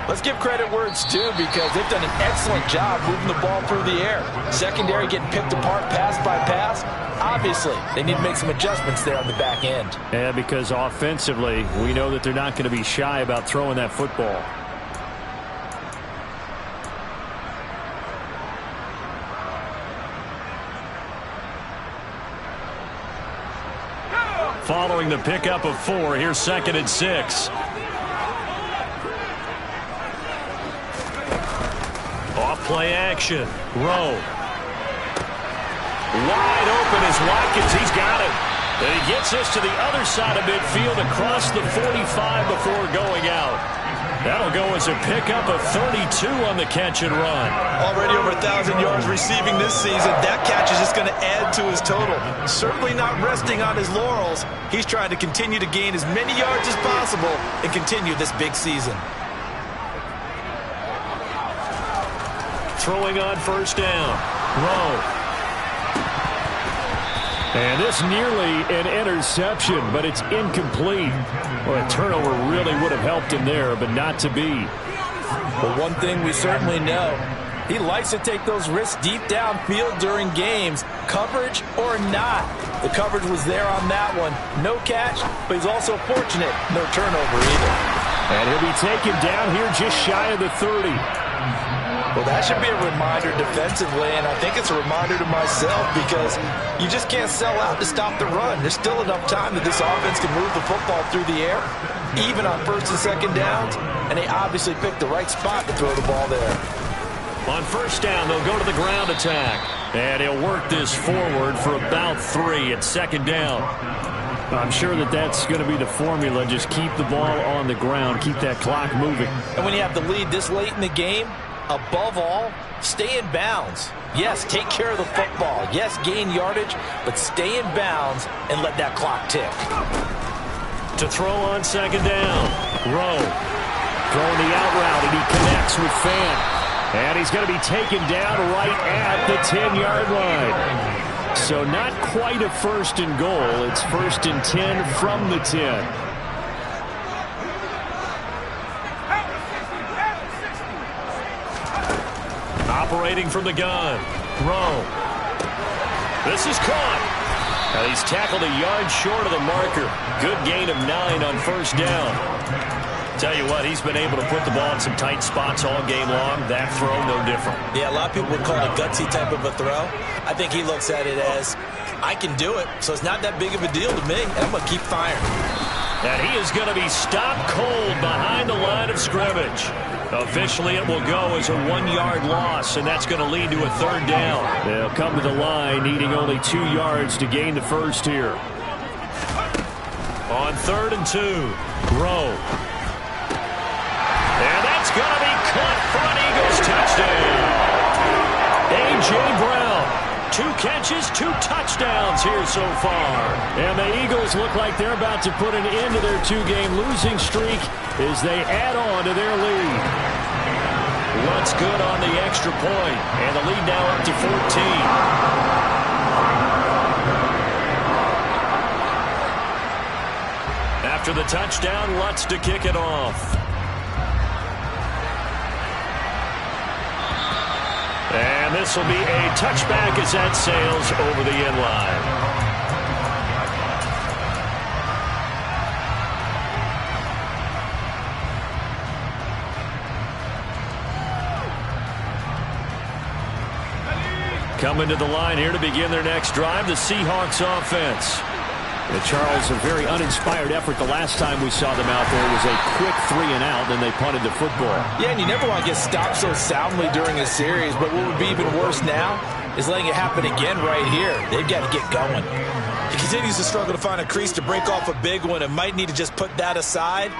[SPEAKER 4] let's give credit where it's due, because they've done an excellent job moving the ball through the air. Secondary getting picked apart pass by pass. Obviously, they need to make some adjustments there on the back end.
[SPEAKER 2] Yeah, because offensively, we know that they're not going to be shy about throwing that football.
[SPEAKER 1] Following the pickup of 4, here's 2nd and 6. Off-play action. Rowe. Wide open is Watkins. He's got it. And he gets this to the other side of midfield across the 45 before going out. That'll go as a pickup of 32 on the catch and run.
[SPEAKER 3] Already over 1,000 yards receiving this season. That catch is just going to add to his total. Certainly not resting on his laurels. He's trying to continue to gain as many yards as possible and continue this big season.
[SPEAKER 1] Throwing on first down. Rowe.
[SPEAKER 2] And this nearly an interception, but it's incomplete. Well, a turnover really would have helped him there, but not to be.
[SPEAKER 4] But one thing we certainly know, He likes to take those risks deep downfield during games, coverage or not. The coverage was there on that one. No catch, but he's also fortunate. No turnover either.
[SPEAKER 2] And he'll be taken down here just shy of the 30.
[SPEAKER 3] Well, that should be a reminder defensively, and I think it's a reminder to myself because you just can't sell out to stop the run. There's still enough time that this offense can move the football through the air, even on first and second downs, and they obviously picked the right spot to throw the ball there.
[SPEAKER 1] On first down, they'll go to the ground attack. And he'll work this forward for about 3 at second down.
[SPEAKER 2] I'm sure that that's going to be the formula. Just keep the ball on the ground. Keep that clock moving.
[SPEAKER 4] And when you have the lead this late in the game, above all, stay in bounds. Yes, take care of the football. Yes, gain yardage, but stay in bounds and let that clock tick.
[SPEAKER 1] To throw on second down, Rowe. Throwing the out route, and he connects with Fant. And he's going to be taken down right at the 10-yard line. So not quite a first and goal. It's first and 10 from the 10. Operating from the gun, Rowe. This is caught. And he's tackled a yard short of the marker. Good gain of 9 on first down. Tell you what, he's been able to put the ball in some tight spots all game long. That throw, no different.
[SPEAKER 3] Yeah, a lot of people would call it a gutsy type of a throw. I think he looks at it as, I can do it, so it's not that big of a deal to me, and I'm going to keep firing.
[SPEAKER 1] And he is going to be stopped cold behind the line of scrimmage. Officially, it will go as a 1-yard loss, and that's going to lead to a third down. They'll come to the line, needing only 2 yards to gain the first here. On 3rd and 2, Rowe. And that's going to be caught for an Eagles touchdown. A.J. Brown, 2 catches, 2 touchdowns here so far.
[SPEAKER 2] And the Eagles look like they're about to put an end to their 2-game losing streak as they add on to their lead.
[SPEAKER 1] Lutz good on the extra point, and the lead now up to 14. After the touchdown, Lutz to kick it off. And this will be a touchback as that sails over the end line. Coming to the line here to begin their next drive, the Seahawks offense.
[SPEAKER 2] Charles, a very uninspired effort the last time we saw them out there. It was a quick 3 and out, then they punted the football.
[SPEAKER 4] Yeah, and you never want to get stopped so soundly during a series, but what would be even worse now is letting it happen again right here. They've got to get going.
[SPEAKER 3] He continues to struggle to find a crease to break off a big one and might need to just put that aside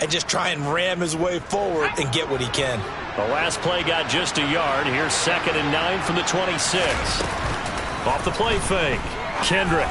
[SPEAKER 3] and just try and ram his way forward and get what he can.
[SPEAKER 1] The last play got just a yard. Here's 2nd and 9 from the 26. Off the play fake, Kendrick.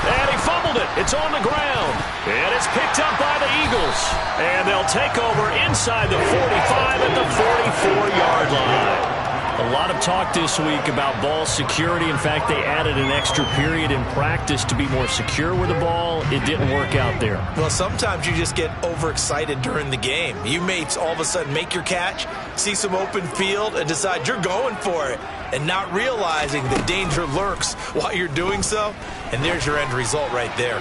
[SPEAKER 1] And he fumbled it. It's on the ground. And it's picked up by the Eagles. And they'll take over inside the 45 at the 44-yard line. A lot of talk this week about ball security. In fact, they added an extra period in practice to be more secure with the ball. It didn't work out there.
[SPEAKER 3] Well, sometimes you just get overexcited during the game. You may all of a sudden make your catch, see some open field, and decide you're going for it, and not realizing the danger lurks while you're doing so. And there's your end result right there.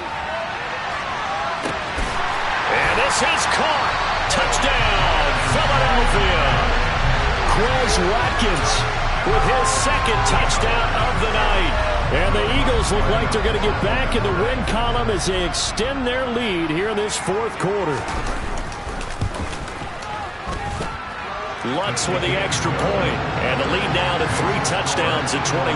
[SPEAKER 1] And this is caught. Touchdown, Philadelphia.
[SPEAKER 2] Quez Watkins with his 2nd touchdown of the night. And the Eagles look like they're going to get back in the win column as they extend their lead here in this 4th quarter.
[SPEAKER 1] Lutz with the extra point, and the lead now to 3 touchdowns at 21.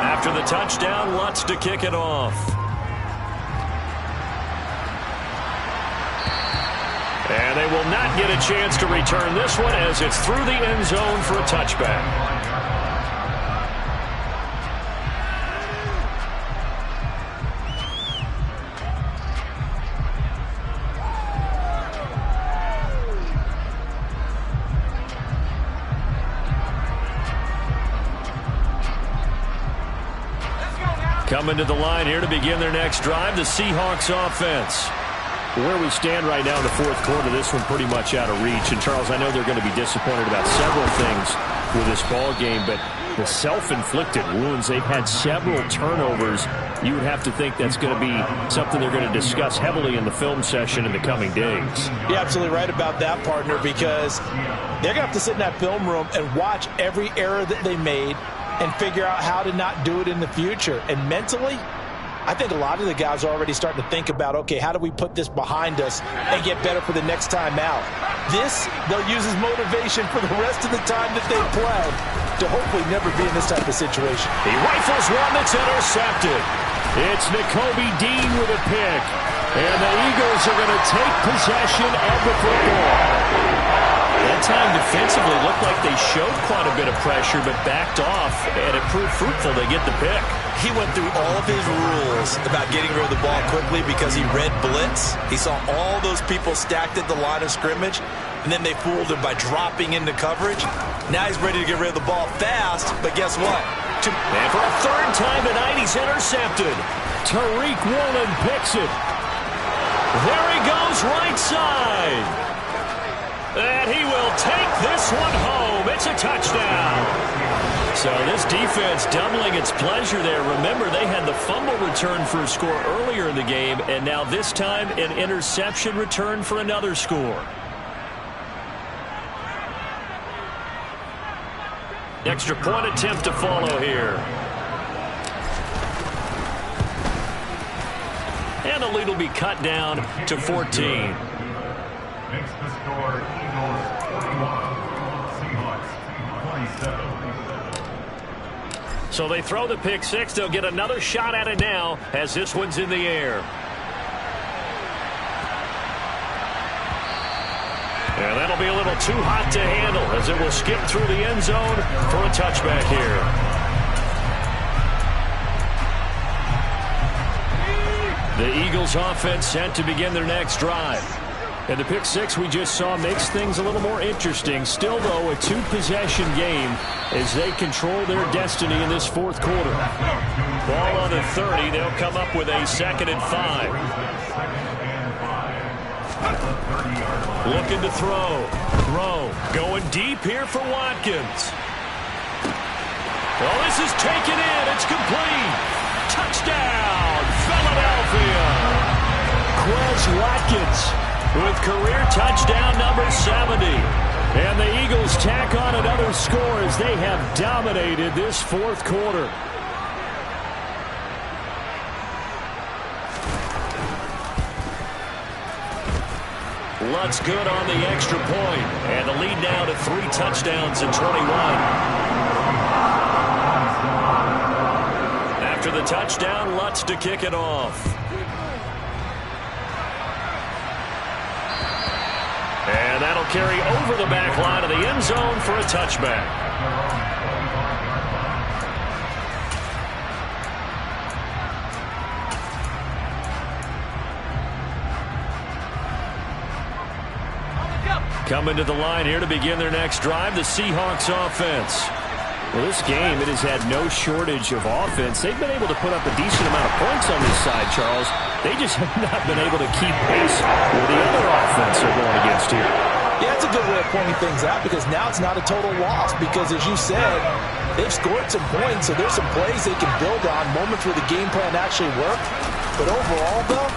[SPEAKER 1] After the touchdown, Lutz to kick it off. And they will not get a chance to return this one as it's through the end zone for a touchback.
[SPEAKER 2] Coming to the line here to begin their next drive, the Seahawks offense. Where we stand right now in the fourth quarter, this one pretty much out of reach. And, Charles, I know they're going to be disappointed about several things with this ball game, but the self-inflicted wounds, they've had several turnovers. You would have to think that's going to be something they're going to discuss heavily in the film session in the coming days.
[SPEAKER 4] You're absolutely right about that, partner, because they're going to have to sit in that film room and watch every error that they made and figure out how to not do it in the future. And mentally, I think a lot of the guys are already starting to think about, okay, how do we put this behind us and get better for the next time out? This, they'll use as motivation for the rest of the time that they play to hopefully never be in this type of situation.
[SPEAKER 2] He rifles one that's intercepted. It's Nakobe Dean with a pick. And the Eagles are going to take possession of the football. That time defensively looked like they showed quite a bit of pressure but backed off, and it proved fruitful. They get the pick.
[SPEAKER 3] He went through all of his rules about getting rid of the ball quickly because he read blitz. He saw all those people stacked at the line of scrimmage, and then they fooled him by dropping into coverage. Now he's ready to get rid of the ball fast, but guess what?
[SPEAKER 2] And for a third time tonight, he's intercepted. Tariq Woolen picks it. There he goes, right side. And he will take this one home. It's a touchdown. So this defense doubling its pleasure there. Remember, they had the fumble return for a score earlier in the game, and now this time an interception return for another score. Extra point attempt to follow here. And the lead will be cut down to 14.
[SPEAKER 5] Makes the score Eagles 41, Seahawks 27.
[SPEAKER 2] So they throw the pick six. They'll get another shot at it now as this one's in the air. And that'll be a little too hot to handle as it will skip through the end zone for a touchback here. The Eagles offense set to begin their next drive. And the pick six we just saw makes things a little more interesting. Still, though, a two-possession game as they control their destiny in this fourth quarter. Ball on the 30. They'll come up with a 2nd and 5. Looking to throw. Going deep here for Watkins. Well, this is taken in. It's complete. Touchdown, Philadelphia. Quez Watkins with career touchdown number 70. And the Eagles tack on another score as they have dominated this fourth quarter. Lutz good on the extra point. And the lead now to 3 touchdowns and 21. After the touchdown, Lutz to kick it off. And that'll carry over the back line of the end zone for a touchback. Coming to the line here to begin their next drive, the Seahawks offense. Well, this game, it has had no shortage of offense. They've been able to put up a decent amount of points on this side, Charles. They just have not been able to keep pace with the other offense they're going against here.
[SPEAKER 4] Yeah, it's a good way of pointing things out because now it's not a total loss because, as you said, they've scored some points, so there's some plays they can build on, moments where the game plan actually worked. But overall, though,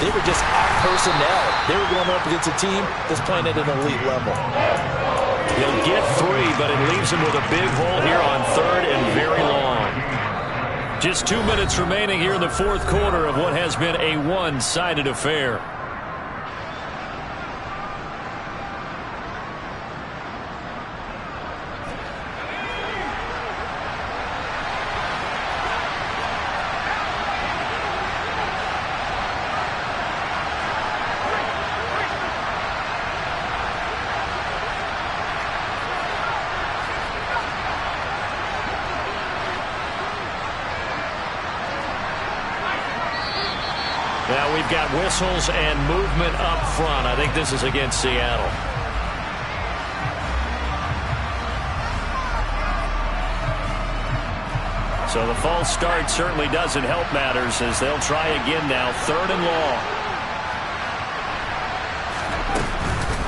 [SPEAKER 4] they were just out personnel. They were going up against a team that's playing at an elite level.
[SPEAKER 2] He'll get 3, but it leaves him with a big hole here on 3rd and very long. Just 2 minutes remaining here in the fourth quarter of what has been a one-sided affair. Now we've got whistles and movement up front. I think this is against Seattle.
[SPEAKER 1] So the false start certainly doesn't help matters as they'll try again now. 3rd and long.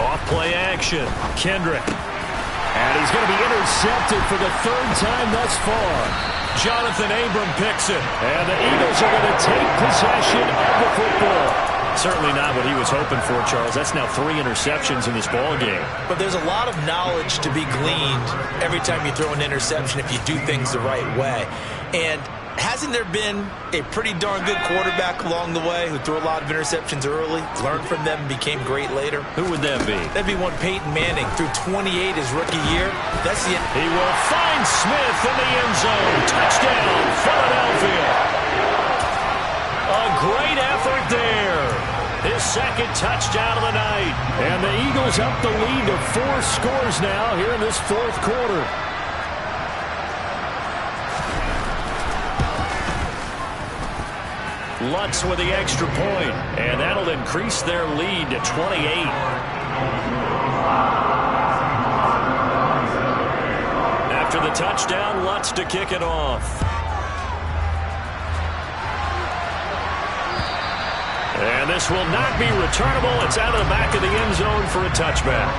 [SPEAKER 1] Off play action. Kendrick.
[SPEAKER 2] And he's going to be intercepted for the 3rd time thus far.
[SPEAKER 1] Jonathan Abram picks it.
[SPEAKER 2] And the Eagles are going to take possession of the football.
[SPEAKER 1] Certainly not what he was hoping for, Charles. That's now 3 interceptions in this ball game.
[SPEAKER 3] But there's a lot of knowledge to be gleaned every time you throw an interception if you do things the right way. And hasn't there been a pretty darn good quarterback along the way who threw a lot of interceptions early, learned from them, and became great later?
[SPEAKER 1] Who would that be?
[SPEAKER 3] That'd be one Peyton Manning. Threw 28 his rookie year. That's the end.
[SPEAKER 1] He will find Smith in the end zone. Touchdown, Philadelphia. A great effort there. His 2nd touchdown of the night.
[SPEAKER 2] And the Eagles up the lead to 4 scores now here in this 4th quarter.
[SPEAKER 1] Lutz with the extra point, and that'll increase their lead to 28. After the touchdown, Lutz to kick it off. And this will not be returnable. It's out of the back of the end zone for a touchback.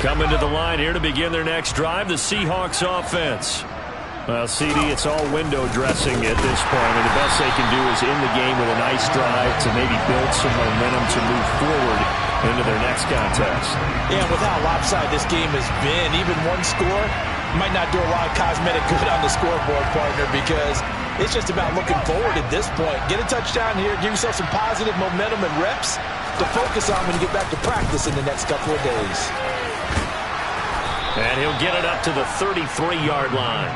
[SPEAKER 1] Coming to the line here to begin their next drive, the Seahawks offense. Well, CD, it's all window dressing at this point, and the best they can do is in the game with a nice drive to maybe build some momentum to move forward into their next contest.
[SPEAKER 4] Yeah, with how lopsided this game has been, even one score might not do a lot of cosmetic good on the scoreboard, partner, because it's just about looking forward at this point. Get a touchdown here, give yourself some positive momentum and reps to focus on when you get back to practice in the next couple of days.
[SPEAKER 1] And he'll get it up to the 33-yard line.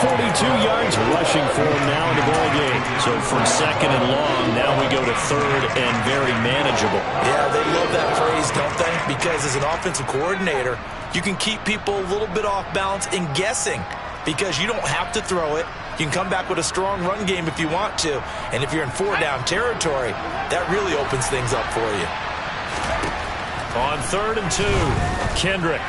[SPEAKER 2] 42 yards rushing for him now in the ball game.
[SPEAKER 1] So from 2nd and long, now we go to 3rd and very manageable.
[SPEAKER 3] Yeah, they love that phrase, don't they? Because as an offensive coordinator, you can keep people a little bit off balance and guessing because you don't have to throw it. You can come back with a strong run game if you want to. And if you're in 4-down territory, that really opens things up for you.
[SPEAKER 1] On 3rd and 2, Kendrick.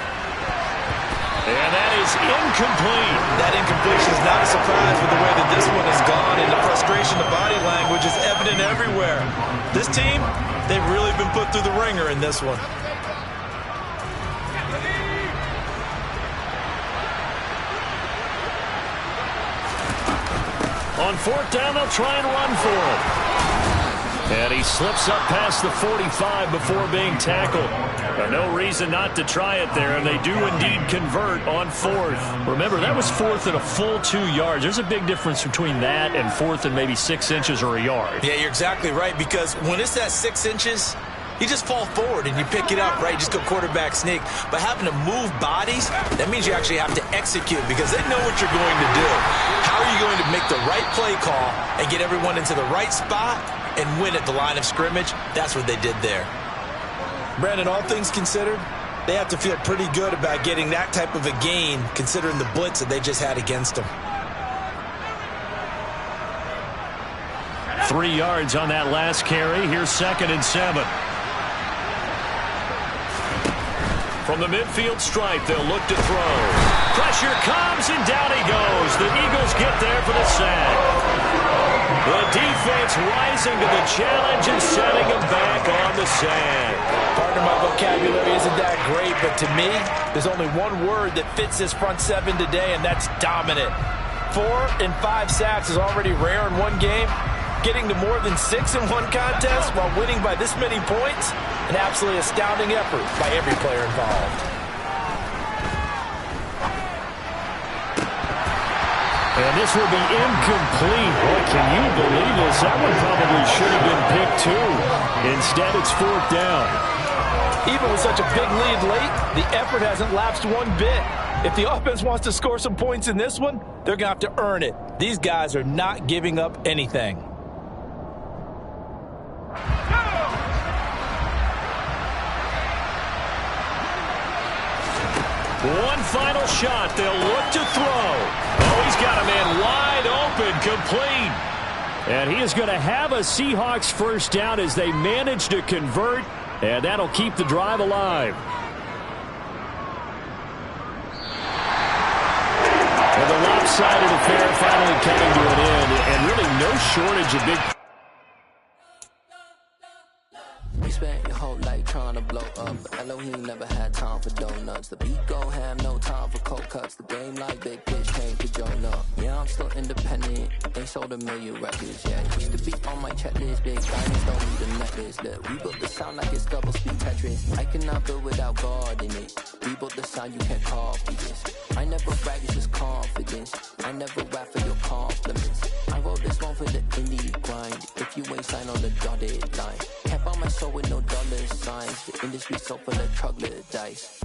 [SPEAKER 1] And that is incomplete.
[SPEAKER 3] That incompletion is not a surprise with the way that this one has gone, and the frustration, the body language is evident everywhere. This team, they've really been put through the ringer in this one.
[SPEAKER 1] On 4th down, they'll try and run for it. And he slips up past the 45 before being tackled. No reason not to try it there, and they do indeed convert on 4th. Remember, that was 4th and a full 2 yards. There's a big difference between that and 4th and maybe 6 inches or a yard.
[SPEAKER 3] Yeah, you're exactly right, because when it's that 6 inches, you just fall forward and you pick it up, right? You just go quarterback sneak. But having to move bodies, that means you actually have to execute because they know what you're going to do. How are you going to make the right play call and get everyone into the right spot and win at the line of scrimmage? That's what they did there. Brandon, all things considered, they have to feel pretty good about getting that type of a gain considering the blitz that they just had against them.
[SPEAKER 1] 3 yards on that last carry. Here's 2nd and 7. From the midfield stripe, they'll look to throw. Pressure comes, and down he goes. The Eagles get there for the sack. The defense rising to the challenge and setting him back on the sack.
[SPEAKER 4] Partner, my vocabulary isn't that great, but to me, there's only one word that fits this front 7 today, and that's dominant. 4 and 5 sacks is already rare in one game. Getting to more than 6 in one contest while winning by this many points, an absolutely astounding effort by every player involved.
[SPEAKER 2] And this will be incomplete. Boy, can you believe this? That one probably should have been picked too. Instead, it's 4th down.
[SPEAKER 4] Even with such a big lead late, the effort hasn't lapsed one bit. If the offense wants to score some points in this one, they're going to have to earn it. These guys are not giving up anything.
[SPEAKER 1] One final shot. They'll look to throw. Oh, he's got a man wide open, complete.
[SPEAKER 2] And he is going to have a Seahawks first down as they manage to convert. And that'll keep the drive alive. And the lopsided affair finally coming to an end, and really no shortage of big...
[SPEAKER 6] We spent your whole life trying to blow up, but Elohim never had time for donuts. The beat go ham, no time for cold cuts. The game like big pitch came to Jonah. Yeah, I'm still independent. They sold 1 million records. Yeah, used to be on my checklist. Big diamonds don't need a necklace. Look, we built the sound like it's double speed Tetris. I cannot build without God in it. We built the sound, you can't copy this. I never brag, it's just confidence. I never rap for your compliments. I wrote this one for the indie grind. If you ain't signed on the dotted line, can't buy my soul with no dollar signs. The industry so full of troglodytes.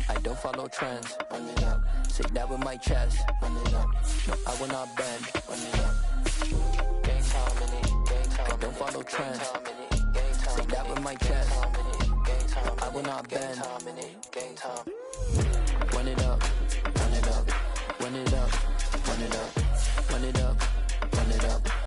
[SPEAKER 6] I don't follow trends. Run it up. Say that with my chest. Run it up. No, I will not bend. Run it up. Gang time in it. Gang time. I don't follow trends. Say that with my chest. No, I will not bend. Gang time.